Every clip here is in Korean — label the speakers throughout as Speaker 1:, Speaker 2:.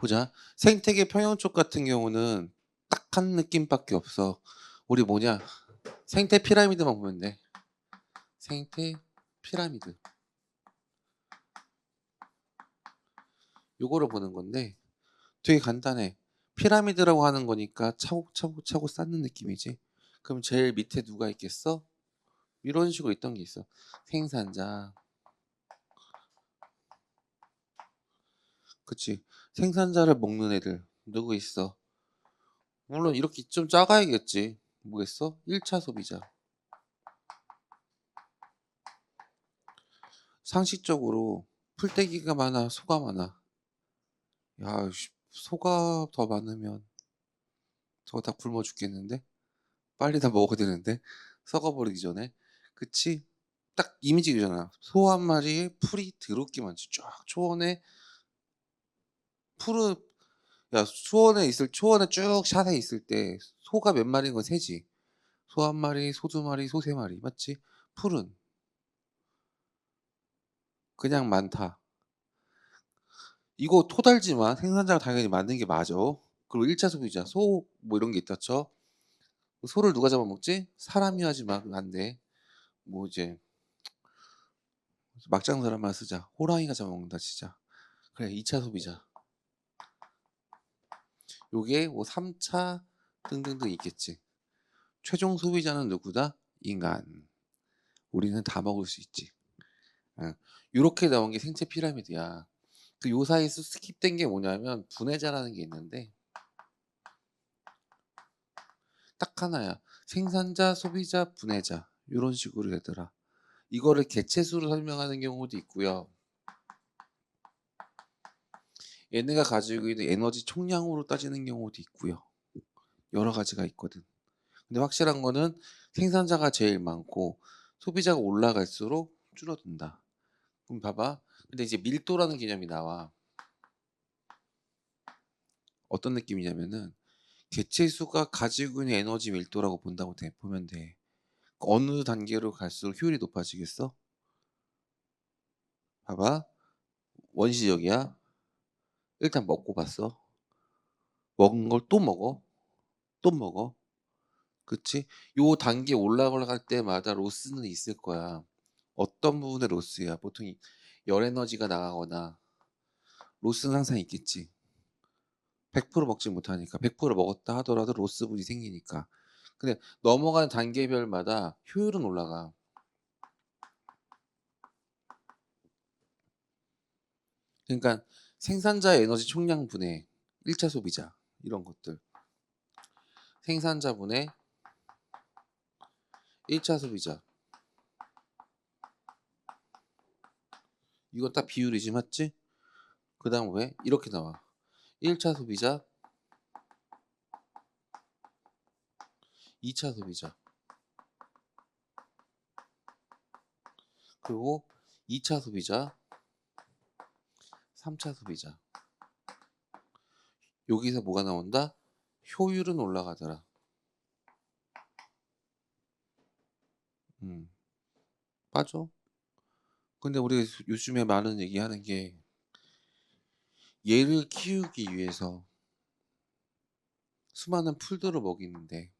Speaker 1: 보자. 생태계 평형쪽 같은 경우는 딱 한 느낌밖에 없어. 우리 뭐냐? 생태 피라미드만 보면 돼. 생태 피라미드. 요거를 보는 건데 되게 간단해. 피라미드라고 하는 거니까 차곡차곡 쌓는 느낌이지. 그럼 제일 밑에 누가 있겠어? 이런 식으로 있던 게 있어. 생산자. 그치. 생산자를 먹는 애들 누구 있어? 물론 이렇게 좀 작아야겠지. 뭐겠어? 1차 소비자. 상식적으로 풀떼기가 많아, 소가 많아? 야, 소가 더 많으면 저거 다 굶어 죽겠는데? 빨리 다 먹어야 되는데? 썩어버리기 전에? 그치? 딱 이미지잖아. 소 한 마리에 풀이 더럽게 많지. 쫙 초원에 풀은 야 초원에 쭉 샷에 있을 때 소가 몇 마리인 건 세지. 소 한 마리, 소 두 마리, 소 세 마리 맞지? 풀은 그냥 많다. 이거 토달지만 생산자가 당연히 맞는 게 맞아. 그리고 1차 소비자 소 뭐 이런 게 있다 쳐. 소를 누가 잡아먹지? 사람이 하지 마. 그거 안 돼. 뭐 이제 막장 사람만 쓰자. 호랑이가 잡아먹는다 진짜. 그래 2차 소비자. 요게 뭐 3차 등등등 있겠지. 최종 소비자는 누구다? 인간. 우리는 다 먹을 수 있지. 응. 요렇게 나온 게 생체 피라미드야. 그 요 사이에서 스킵된 게 뭐냐면 분해자라는 게 있는데 딱 하나야. 생산자, 소비자, 분해자. 요런 식으로 되더라. 이거를 개체수로 설명하는 경우도 있고요. 얘네가 가지고 있는 에너지 총량으로 따지는 경우도 있고요. 여러 가지가 있거든. 근데 확실한 거는 생산자가 제일 많고 소비자가 올라갈수록 줄어든다. 그럼 봐봐. 근데 이제 밀도라는 개념이 나와. 어떤 느낌이냐면은 개체수가 가지고 있는 에너지 밀도라고 본다고 보면 돼. 어느 단계로 갈수록 효율이 높아지겠어? 봐봐. 원시적이야. 일단 먹고 봤어. 먹은 걸 또 먹어. 또 먹어. 그치? 요 단계 올라갈 때마다 로스는 있을 거야. 어떤 부분의 로스야? 보통 열 에너지가 나가거나 로스는 항상 있겠지. 100% 먹지 못하니까 100% 먹었다 하더라도 로스분이 생기니까. 근데 넘어가는 단계별마다 효율은 올라가. 그러니까 생산자의 에너지 총량 분해, 1차 소비자 이런 것들. 생산자분의 1차 소비자. 이건 딱 비율이지 맞지? 그다음 왜? 이렇게 나와. 1차 소비자, 2차 소비자. 그리고 2차 소비자, 3차 소비자. 여기서 뭐가 나온다? 효율은 올라가더라. 음. 맞아. 근데 우리 요즘에 많은 얘기하는 게 얘를 키우기 위해서 수많은 풀들을 먹이는데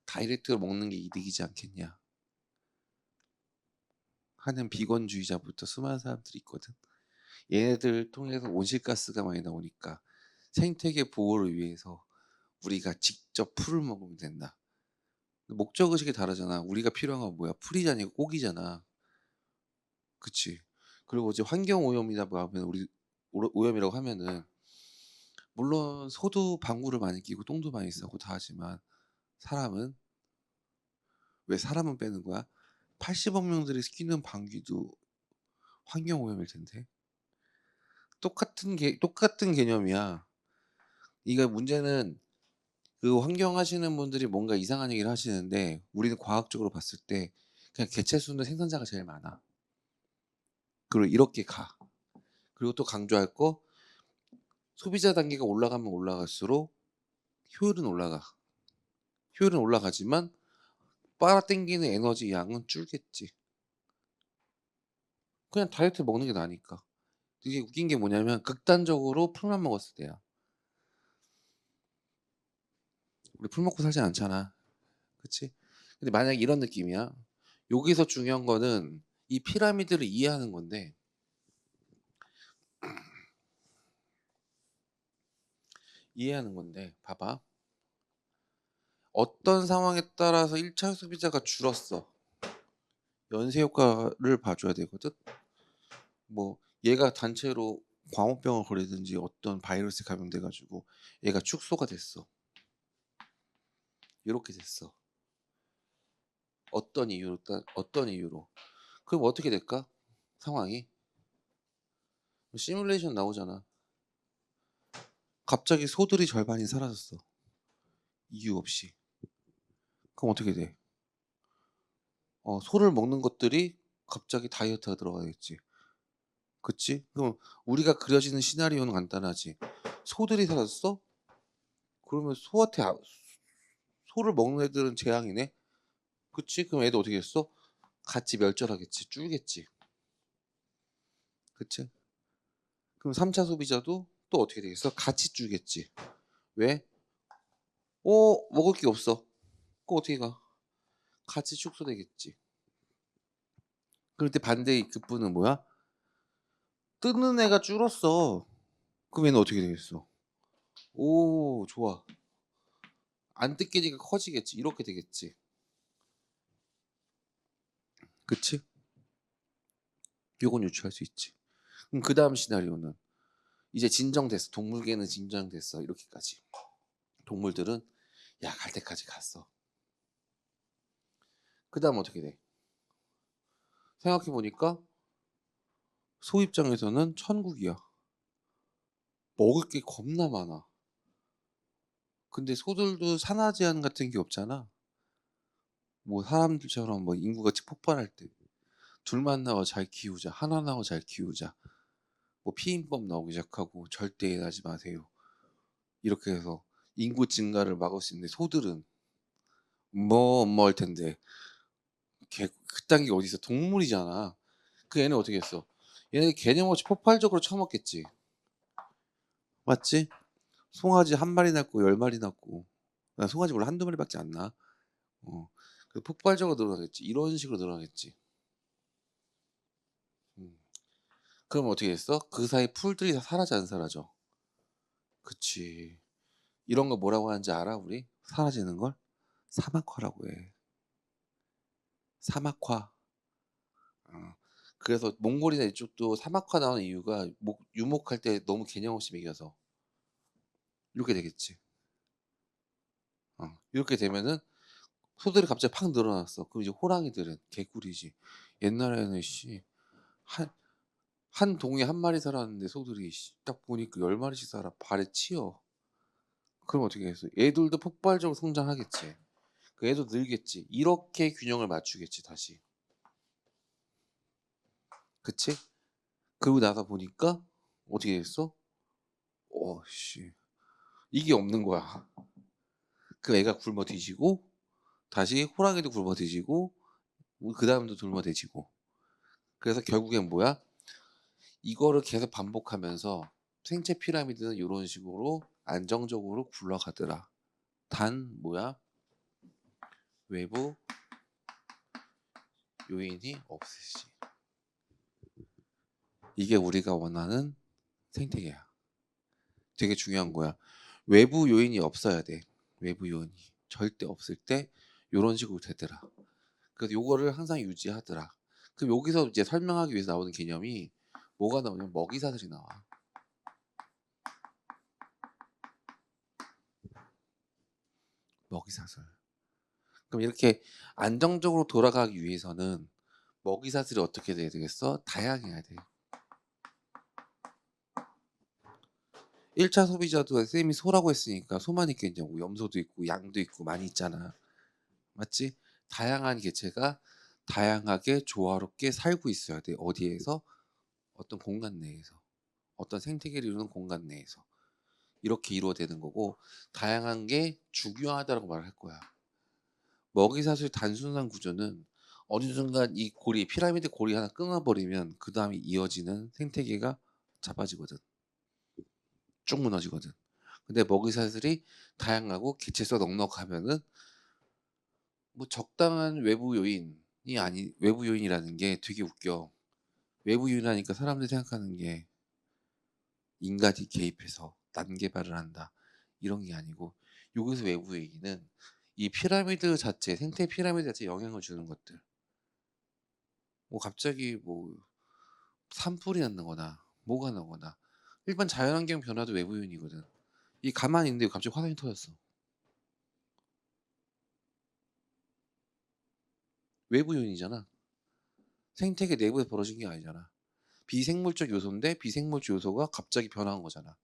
Speaker 1: 다이렉트로 먹는 게 이득이지 않겠냐 하는 비건주의자부터 수많은 사람들이 있거든. 얘네들 통해서 온실가스가 많이 나오니까 생태계 보호를 위해서 우리가 직접 풀을 먹으면 된다. 목적의식이 다르잖아. 우리가 필요한 건 뭐야? 풀이 아니고 고기잖아. 그치? 그리고 이제 환경오염이다 뭐 하면 우리 오염이라고 하면은 물론 소도 방구를 많이 끼고 똥도 많이 싸고 다 하지만 사람은 왜 사람은 빼는 거야? 80억 명들이 끼는 방귀도 환경오염일 텐데. 똑같은 개념이야. 이거 문제는 그 환경 하시는 분들이 뭔가 이상한 얘기를 하시는데 우리는 과학적으로 봤을 때 그냥 개체수는 생산자가 제일 많아. 그리고 이렇게 가. 그리고 또 강조할 거 소비자 단계가 올라가면 올라갈수록 효율은 올라가. 효율은 올라가지만 빨아당기는 에너지 양은 줄겠지. 그냥 다이어트 먹는 게 나으니까. 되게 웃긴 게 뭐냐면 극단적으로 풀만 먹었을 때야. 우리 풀 먹고 살진 않잖아. 그치? 근데 만약에 이런 느낌이야. 여기서 중요한 거는 이 피라미드를 이해하는 건데 봐봐. 어떤 상황에 따라서 1차 소비자가 줄었어. 연쇄 효과를 봐줘야 되거든. 뭐 얘가 단체로 광우병을 걸리든지 어떤 바이러스에 감염돼 가지고 얘가 축소가 됐어. 이렇게 됐어. 어떤 이유로. 그럼 어떻게 될까? 상황이 시뮬레이션 나오잖아. 갑자기 소들이 절반이 사라졌어. 이유 없이. 그럼 어떻게 돼? 소를 먹는 것들이 갑자기 다이어트가 들어가겠지. 그치? 그럼 우리가 그려지는 시나리오는 간단하지. 소들이 사라졌어? 그러면 소를 먹는 애들은 재앙이네? 그치? 그럼 애들 어떻게 했어? 같이 멸절하겠지. 줄겠지. 그치? 그럼 3차 소비자도 또 어떻게 되겠어? 같이 줄겠지. 왜? 먹을 게 없어. 그거 어떻게 가? 같이 축소되겠지. 그럴 때 반대의 급부는 뭐야? 뜨는 애가 줄었어. 그럼 얘는 어떻게 되겠어? 오, 좋아. 안 뜯기니까 커지겠지. 이렇게 되겠지. 그치? 요건 유추할 수 있지. 그럼 그 다음 시나리오는 이제 진정됐어. 동물계는 진정됐어. 이렇게까지. 동물들은 야, 갈 때까지 갔어. 그 다음 어떻게 돼? 생각해보니까 소 입장에서는 천국이야. 먹을 게 겁나 많아. 근데 소들도 산화 제한 같은 게 없잖아. 뭐 사람들처럼 뭐 인구가 폭발할 때 둘만 나와 잘 키우자, 하나 나와 잘 키우자, 뭐 피임법 나오기 시작하고 절대 일하지 마세요. 이렇게 해서 인구 증가를 막을 수 있는데 소들은 뭐 할 텐데 그딴 게 어디 있어? 동물이잖아. 그 얘네 어떻게 했어? 얘네 개념 없이 폭발적으로 처먹겠지. 맞지? 송아지 한 마리 낳고 10마리 낳고 나 송아지 원래 한두 마리밖에 안 낳아. 어. 그 폭발적으로 늘어나겠지. 이런 식으로 늘어나겠지. 음. 그럼 어떻게 했어? 그 사이 풀들이 다 사라져 안 사라져? 그치. 이런 거 뭐라고 하는지 알아 우리? 사라지는 걸? 사막화라고 해. 사막화. 어. 그래서 몽골이나 이쪽도 사막화 나오는 이유가 유목할 때 너무 개념 없이 먹여서 이렇게 되겠지. 이렇게 되면은 소들이 갑자기 팍 늘어났어. 그럼 이제 호랑이들은 개꿀이지. 옛날에는 한, 한 동에 한 마리 살았는데 소들이 딱 보니까 10마리씩 살아. 발에 치여. 그럼 어떻게 했어? 애들도 폭발적으로 성장하겠지. 그 애도 늘겠지. 이렇게 균형을 맞추겠지 다시. 그치? 그러고 나서 보니까 어떻게 됐어? 씨. 이게 없는 거야. 그 애가 굶어 뒤지고 다시 호랑이도 굶어 뒤지고 그 다음도 굶어 뒤지고. 그래서 결국엔 뭐야? 이거를 계속 반복하면서 생체 피라미드는 이런 식으로 안정적으로 굴러가더라. 단 뭐야? 외부 요인이 없으시. 이게 우리가 원하는 생태계야. 되게 중요한 거야. 외부 요인이 없어야 돼. 외부 요인이 절대 없을 때 요런 식으로 되더라. 그래서 요거를 항상 유지하더라. 그럼 여기서 이제 설명하기 위해서 나오는 개념이 뭐가 나오냐면 먹이사슬이 나와. 먹이사슬. 그럼 이렇게 안정적으로 돌아가기 위해서는 먹이사슬이 어떻게 돼야 되겠어? 다양해야 돼. 1차 소비자도 쌤이 소라고 했으니까 소만 있겠냐고. 염소도 있고 양도 있고 많이 있잖아. 맞지? 다양한 개체가 다양하게 조화롭게 살고 있어야 돼. 어디에서? 어떤 공간 내에서. 어떤 생태계를 이루는 공간 내에서. 이렇게 이루어지는 거고 다양한 게 중요하다고 말할 거야. 먹이사슬 단순한 구조는 어느 순간 이 고리 피라미드 고리 하나 끊어버리면 그 다음에 이어지는 생태계가 자빠지거든. 쭉 무너지거든. 근데 먹이사슬이 다양하고 개체수가 넉넉하면은 뭐 적당한 외부 요인이라는 게 되게 웃겨. 외부 요인하니까 사람들이 생각하는 게 인간이 개입해서 난개발을 한다 이런 게 아니고, 여기서 외부 요인은 이 피라미드 자체, 생태 피라미드 자체에 영향을 주는 것들. 뭐 갑자기 뭐 산불이 난다거나 뭐가 나거나, 일반 자연환경 변화도 외부 요인이거든. 이 가만히 있는데 갑자기 화산이 터졌어. 외부 요인이잖아. 생태계 내부에서 벌어진 게 아니잖아. 비생물적 요소인데 비생물적 요소가 갑자기 변화한 거잖아.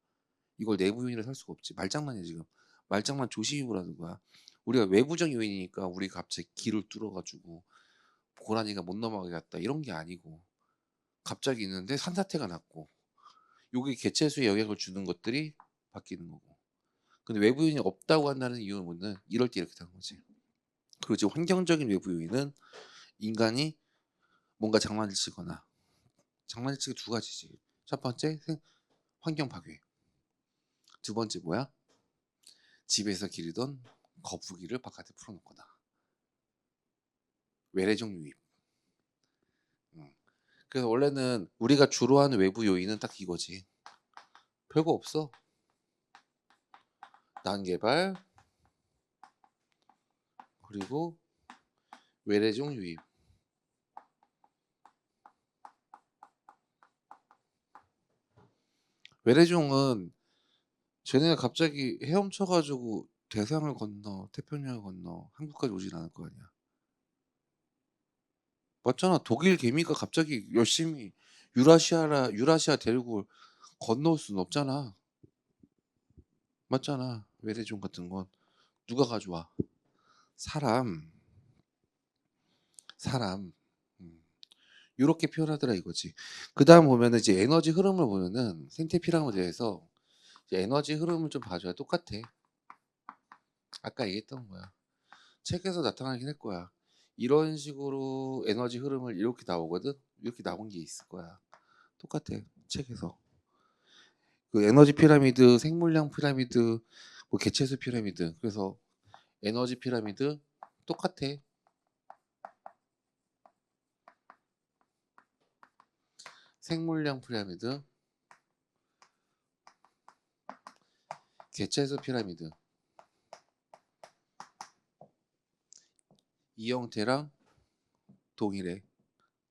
Speaker 1: 이걸 내부 요인이라 할 수가 없지. 말장난이야 지금. 말장난 조심히 보라는 거야. 우리가 외부적 요인이니까 우리가 갑자기 길을 뚫어 가지고 고라니가 못 넘어가게 했다 이런 게 아니고, 갑자기 있는데 산사태가 났고 요게 개체수에 영향을 주는 것들이 바뀌는 거고. 근데 외부 요인이 없다고 한다는 이유는 뭐냐면 이럴 때 이렇게 되는 거지. 그리고 지금 환경적인 외부 요인은 인간이 뭔가 장난을 치거나, 장난을 치기 두 가지지. 첫 번째 환경 파괴. 두 번째 뭐야? 집에서 기르던 거북이를 바깥에 풀어놓거나 외래종 유입. 음. 그래서 원래는 우리가 주로 하는 외부 요인은 딱 이거지. 별거 없어. 난개발 그리고 외래종 유입. 외래종은 쟤네가 갑자기 헤엄쳐가지고 대서양을 건너 태평양을 건너 한국까지 오진 않을 거 아니야. 맞잖아. 독일 개미가 갑자기 열심히 유라시아 데리고 건너올 수는 없잖아. 맞잖아. 외래종 같은 건 누가 가져와? 사람. 사람. 음. 요렇게 표현하더라 이거지. 그다음 보면은 이제 에너지 흐름을 보면은 생태 피라미드에서 이제 에너지 흐름을 좀 봐줘야 똑같아. 아까 얘기했던 거야. 책에서 나타나긴 할 거야. 이런 식으로 에너지 흐름을 이렇게 나오거든. 이렇게 나온 게 있을 거야. 똑같아. 책에서. 그 에너지 피라미드, 생물량 피라미드, 뭐 개체수 피라미드. 그래서 에너지 피라미드 똑같아. 생물량 피라미드, 개체수 피라미드. 이 형태랑 동일해.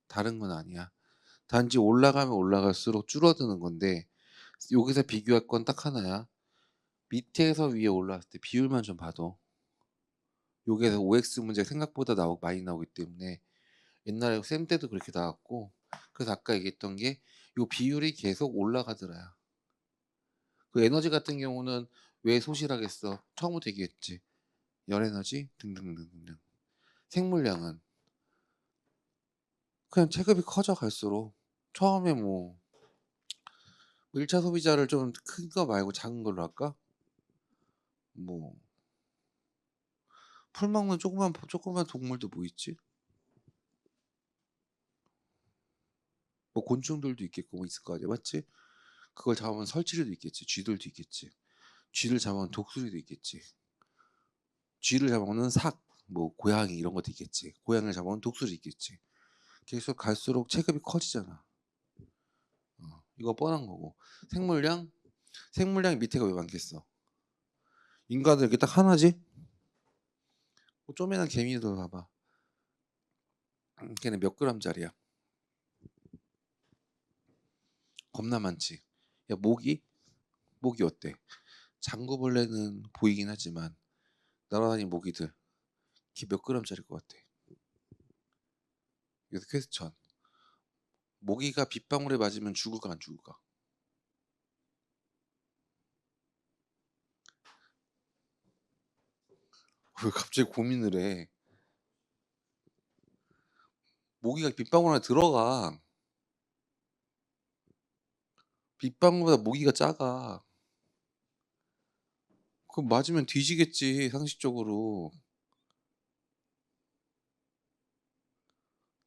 Speaker 1: 다른 건 아니야. 단지 올라가면 올라갈수록 줄어드는 건데, 여기서 비교할 건 딱 하나야. 밑에서 위에 올라왔을 때 비율만 좀 봐도 여기에서 OX 문제 생각보다 많이 나오기 때문에, 옛날에 쌤 때도 그렇게 나왔고, 그래서 아까 얘기했던 게 요 비율이 계속 올라가더라요. 그 에너지 같은 경우는 왜 소실하겠어? 처음부터 얘기했지. 열에너지 등등등등. 생물량은 그냥 체급이 커져 갈수록, 처음에 뭐 1차 소비자를 좀 큰 거 말고 작은 걸로 할까? 뭐 풀 먹는 조그만 동물도 뭐 있지? 뭐 곤충들도 있겠고 뭐 있을 거 아니야, 맞지? 그걸 잡으면 설치류도 있겠지. 쥐들도 있겠지. 쥐를 잡으면 독수리도 있겠지. 쥐를 잡으면 삭, 뭐 고양이 이런 것도 있겠지. 고양이를 잡으면 독수리 있겠지. 계속 갈수록 체급이 커지잖아. 이거 뻔한 거고. 생물량, 생물량이 밑에가 왜 많겠어? 인간들 이렇게 딱 하나지? 뭐 쪼매난 개미도 봐봐. 걔네 몇 그램짜리야? 겁나 많지. 야, 모기 어때? 장구벌레는 보이긴 하지만 날아다니는 모기들 걔 몇 그램짜리일 것 같아? 그래서 퀘스천. 모기가 빗방울에 맞으면 죽을까 안 죽을까? 왜 갑자기 고민을 해? 모기가 빗방울 안에 들어가. 빗방울보다 모기가 작아. 그럼 맞으면 뒤지겠지 상식적으로.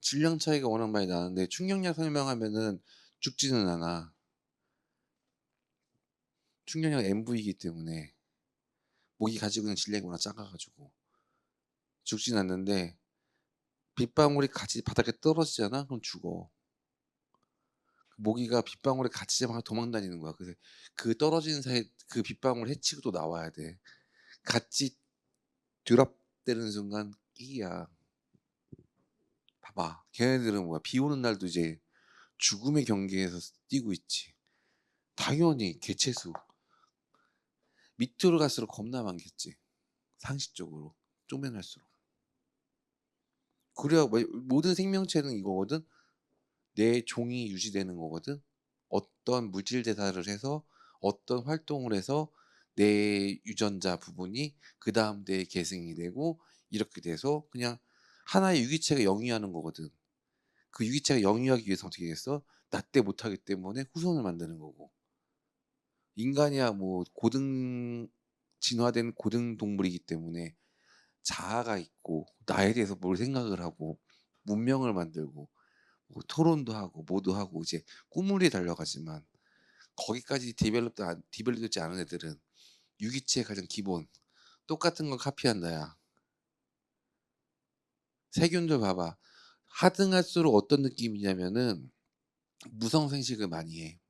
Speaker 1: 질량 차이가 워낙 많이 나는데 충격량 설명하면은 죽지는 않아. 충격량 MV이기 때문에 모기 가지고 있는 질량이 워낙 작아 가지고 죽진 않는데 빗방울이 같이 바닥에 떨어지잖아? 그럼 죽어. 모기가 빗방울에 갇히자마자 도망 다니는 거야. 그래서 그 떨어지는 사이에 그 빗방울 해치고 또 나와야 돼. 같이 드랍되는 순간 끼야. 봐봐. 걔네들은 뭐야? 비 오는 날도 이제 죽음의 경계에서 뛰고 있지. 당연히 개체수. 밑으로 갈수록 겁나 많겠지. 상식적으로. 쪼매날수록. 그래야 모든 생명체는 이거거든. 내 종이 유지되는 거거든. 어떤 물질 대사를 해서 어떤 활동을 해서 내 유전자 부분이 그다음 내 계승이 되고 이렇게 돼서 그냥 하나의 유기체가 영위하는 거거든. 그 유기체가 영위하기 위해서 어떻게 했어? 나 때 못하기 때문에 후손을 만드는 거고. 인간이야 뭐 고등 진화된 고등 동물이기 때문에 자아가 있고 나에 대해서 뭘 생각을 하고 문명을 만들고 뭐 토론도 하고 뭐도 하고 이제 꿈을 위해 달려가지만 거기까지 디벨롭되지 않은 애들은 유기체의 가장 기본 똑같은 걸 카피한다야. 세균들 봐봐. 하등할수록 어떤 느낌이냐면은 무성생식을 많이 해.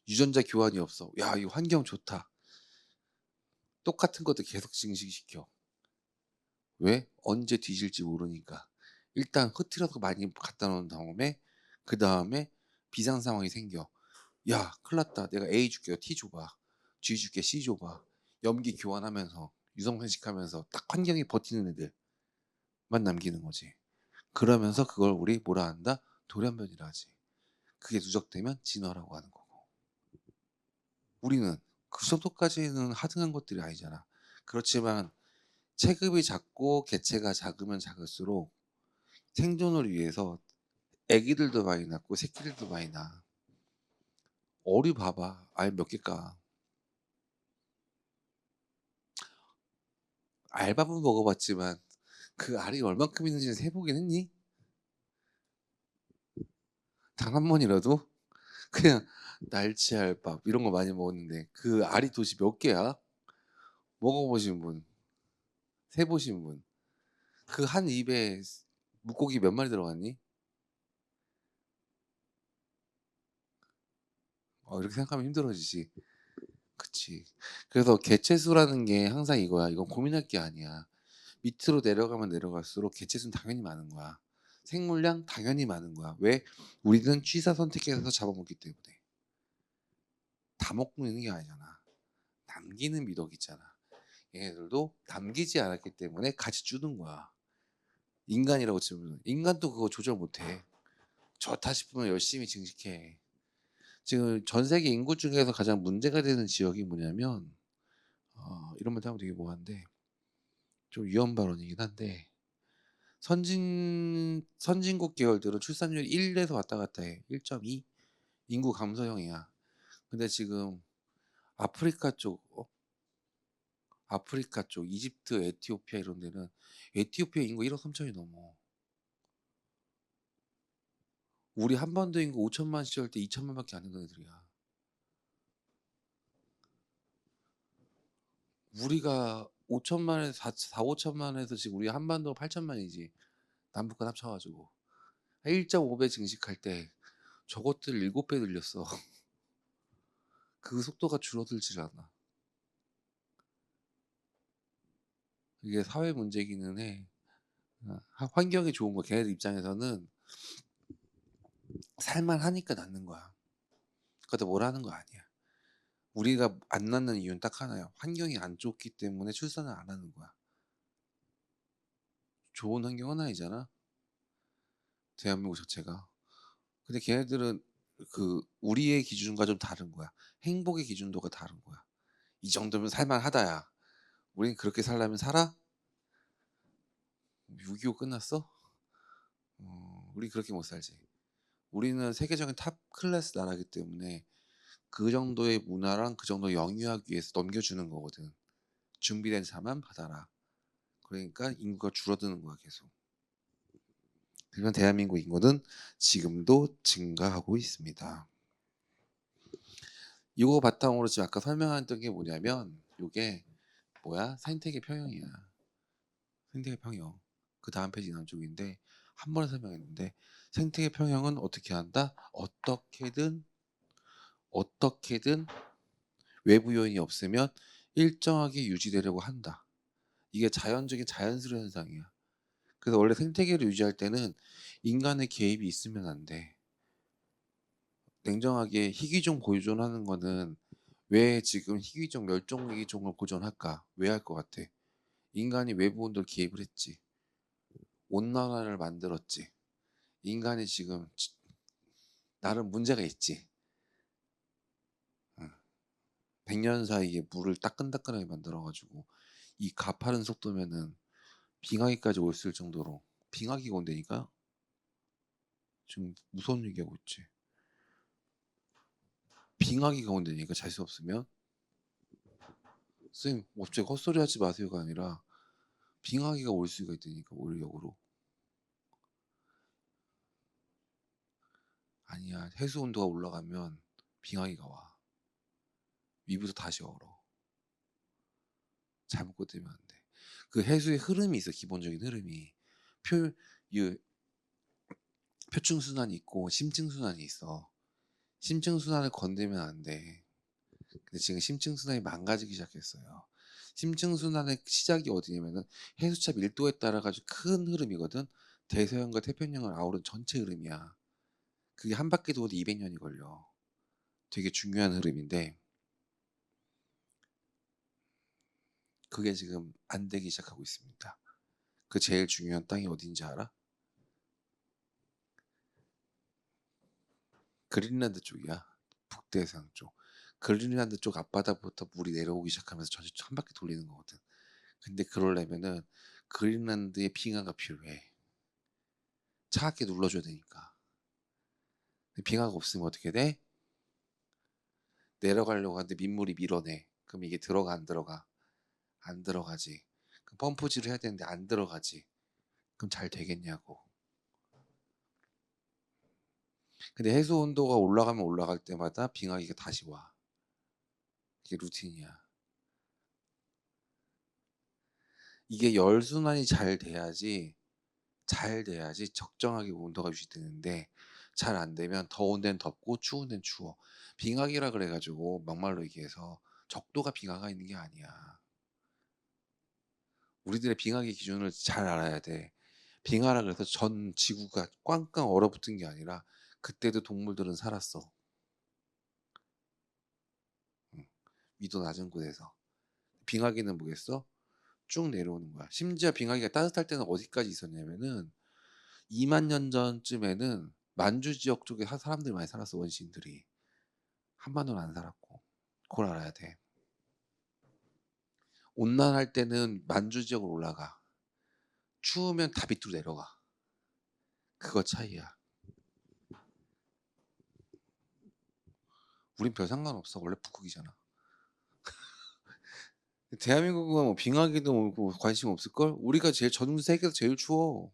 Speaker 1: 유전자 교환이 없어. 야, 이 환경 좋다. 똑같은 것도 계속 증식시켜. 왜? 언제 뒤질지 모르니까. 일단 흐트려서 많이 갖다 놓은 다음에 그 다음에 비상 상황이 생겨. 야, 큰일 났다. 내가 A 줄게. T 줘봐. G 줄게. C 줘봐. 염기 교환하면서 유성생식하면서 딱 환경에 버티는 애들만 남기는 거지. 그러면서 그걸 우리 뭐라 한다? 돌연변이라 하지. 그게 누적되면 진화라고 하는 거고. 우리는 그 정도까지는 하등한 것들이 아니잖아. 그렇지만 체급이 작고 개체가 작으면 작을수록 생존을 위해서 애기들도 많이 낳고 새끼들도 많이 낳아. 어리 봐봐. 알 몇 개까. 알밥은 먹어봤지만 그 알이 얼만큼 있는지는 세보긴 했니? 단 한 번이라도? 그냥 날치알밥 이런 거 많이 먹었는데 그 알이 도대체 몇 개야? 먹어보신 분, 세보신 분. 그 한 입에 물고기 몇 마리 들어갔니? 이렇게 생각하면 힘들어지지. 그치. 그래서 개체수라는 게 항상 이거야. 이건 고민할 게 아니야. 밑으로 내려가면 내려갈수록 개체수는 당연히 많은 거야. 생물량 당연히 많은 거야. 왜? 우리는 취사 선택해서 잡아먹기 때문에. 다 먹고 있는 게 아니잖아. 남기는 미덕 있잖아. 얘네들도 남기지 않았기 때문에 같이 주는 거야. 인간이라고 치면 인간도 그거 조절 못해. 좋다 싶으면 열심히 증식해. 지금 전 세계 인구 중에서 가장 문제가 되는 지역이 뭐냐면 이런 말 하면 되게 뭐한데 좀 위험 발언이긴 한데 선진국 계열들은 출산율이 1에서 왔다 갔다 해. 1.2 인구 감소형이야. 근데 지금 아프리카 쪽 아프리카 쪽 이집트, 에티오피아 이런 데는 에티오피아 인구 1억 3천이 넘어. 우리 한반도 인구 5천만 시절 때 2천만밖에 안 되는 애들이야. 우리가 5천만에서 4, 5천만에서 지금 우리 한반도 8천만이지. 남북한 합쳐가지고 1.5배 증식할 때 저것들 7배 늘렸어. 그 속도가 줄어들질 않아. 이게 사회 문제기는 해. 환경이 좋은 거 걔네들 입장에서는 살만하니까 낳는 거야. 그것도 뭐라는 거 아니야. 우리가 안 낳는 이유는 딱 하나야. 환경이 안 좋기 때문에 출산을 안 하는 거야. 좋은 환경은 아니잖아. 대한민국 자체가. 근데 걔네들은 그 우리의 기준과 좀 다른 거야. 행복의 기준도가 다른 거야. 이 정도면 살만하다야. 우린 그렇게 살려면 살아? 6.25 끝났어? 우리 그렇게 못 살지. 우리는 세계적인 탑 클래스 나라기 때문에 그 정도의 문화랑 그 정도 영유하기 위해서 넘겨주는 거거든. 준비된 자만 받아라. 그러니까 인구가 줄어드는 거야 계속. 그러면 대한민국 인구는 지금도 증가하고 있습니다. 이거 바탕으로 지금 아까 설명했던 게 뭐냐면 요게 뭐야? 생태계 평형이야. 생태계 평형. 그다음 페이지 남쪽인데 한 번에 설명했는데 생태계 평형은 어떻게 한다? 어떻게든 외부 요인이 없으면 일정하게 유지되려고 한다. 이게 자연적인 자연스러운 현상이야. 그래서 원래 생태계를 유지할 때는 인간의 개입이 있으면 안 돼. 냉정하게 희귀종 보존하는 거는 왜 지금 희귀종 멸종위기종을 보존할까? 왜 할 것 같아? 인간이 외부 온도를 기입을 했지. 온난화를 만들었지. 인간이 지금 나름 문제가 있지. 응. 100년 사이에 물을 따끈따끈하게 만들어가지고 이 가파른 속도면은 빙하기까지 올 수 있을 정도로 빙하기가 온다니까. 지금 무서운 얘기하고 있지. 빙하기가 온다니까 잘 수 없으면. 선생님 갑자기 헛소리 하지 마세요가 아니라 빙하기가 올 수가 있다니까 오히려 역으로. 아니야 해수 온도가 올라가면 빙하기가 와. 위부터 다시 얼어. 잘못 꺼뜨리면 안 돼. 그 해수의 흐름이 있어. 기본적인 흐름이 표, 이 표층순환이 있고 심층순환이 있어. 심층순환을 건들면 안 돼. 근데 지금 심층순환이 망가지기 시작했어요. 심층순환의 시작이 어디냐면은 해수차 밀도에 따라 가지고 큰 흐름이거든. 대서양과 태평양을 아우른 전체 흐름이야. 그게 한 바퀴 도는데 200년이 걸려. 되게 중요한 흐름인데 그게 지금 안 되기 시작하고 있습니다. 그 제일 중요한 땅이 어딘지 알아? 그린란드 쪽이야. 북대서양 쪽. 그린란드 쪽 앞바다부터 물이 내려오기 시작하면서 전체 한 바퀴 돌리는 거거든. 근데 그러려면은 그린란드의 빙하가 필요해. 차갑게 눌러줘야 되니까. 빙하가 없으면 어떻게 돼? 내려가려고 하는데 민물이 밀어내. 그럼 이게 들어가 안 들어가? 안 들어가지. 그럼 펌프질을 해야 되는데 안 들어가지. 그럼 잘 되겠냐고. 근데 해수 온도가 올라가면 올라갈 때마다 빙하기가 다시 와. 이게 루틴이야. 이게 열순환이 잘 돼야지 적정하게 온도가 유지되는데 잘 안 되면 더운 데는 덥고 추운 데는 추워. 빙하기라 그래가지고 막말로 얘기해서 적도가 빙하가 있는 게 아니야. 우리들의 빙하기 기준을 잘 알아야 돼. 빙하라 그래서 전 지구가 꽝꽝 얼어붙은 게 아니라 그때도 동물들은 살았어. 응. 위도 낮은 곳에서. 빙하기는 뭐겠어? 쭉 내려오는 거야. 심지어 빙하기가 따뜻할 때는 어디까지 있었냐면은 2만 년 전쯤에는 만주 지역 쪽에 사람들이 많이 살았어. 원시인들이. 한반도는 안 살았고. 그걸 알아야 돼. 온난할 때는 만주 지역으로 올라가. 추우면 다비투로 내려가. 그거 차이야. 우린 별 상관없어. 원래 북극이잖아. 대한민국은 뭐 빙하기도 뭐 관심 없을걸? 우리가 제일 전 세계에서 제일 추워.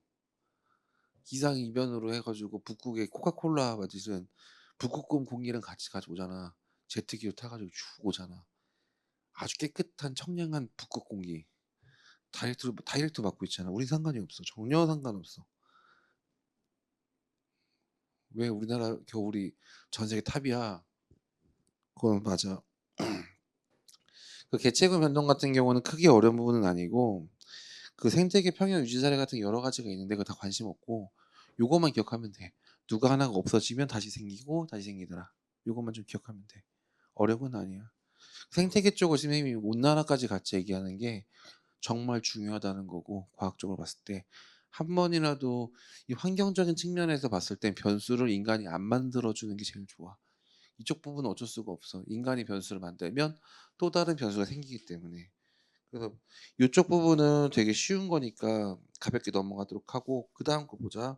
Speaker 1: 기상이변으로 해가지고 북극에 코카콜라 마시는 북극곰 공기랑 같이 가져오잖아. 제트기로 타가지고 쭉 오잖아. 아주 깨끗한 청량한 북극 공기. 다이렉트 맡고 있잖아. 우린 상관이 없어. 전혀 상관없어. 왜 우리나라 겨울이 전 세계 탑이야? 그건 맞아. 그 개체군 변동 같은 경우는 크게 어려운 부분은 아니고 그 생태계 평형 유지 사례 같은 여러 가지가 있는데 그거 다 관심 없고 요것만 기억하면 돼. 누가 하나가 없어지면 다시 생기고 다시 생기더라. 요것만 좀 기억하면 돼. 어려운 건 아니야. 생태계 쪽을 선생님이 온난화까지 같이 얘기하는 게 정말 중요하다는 거고 과학적으로 봤을 때 한 번이라도 이 환경적인 측면에서 봤을 땐 변수를 인간이 안 만들어주는 게 제일 좋아. 이쪽 부분은 어쩔 수가 없어. 인간이 변수를 만들면 또 다른 변수가 생기기 때문에. 그래서 이쪽 부분은 되게 쉬운 거니까 가볍게 넘어가도록 하고 그 다음 거 보자.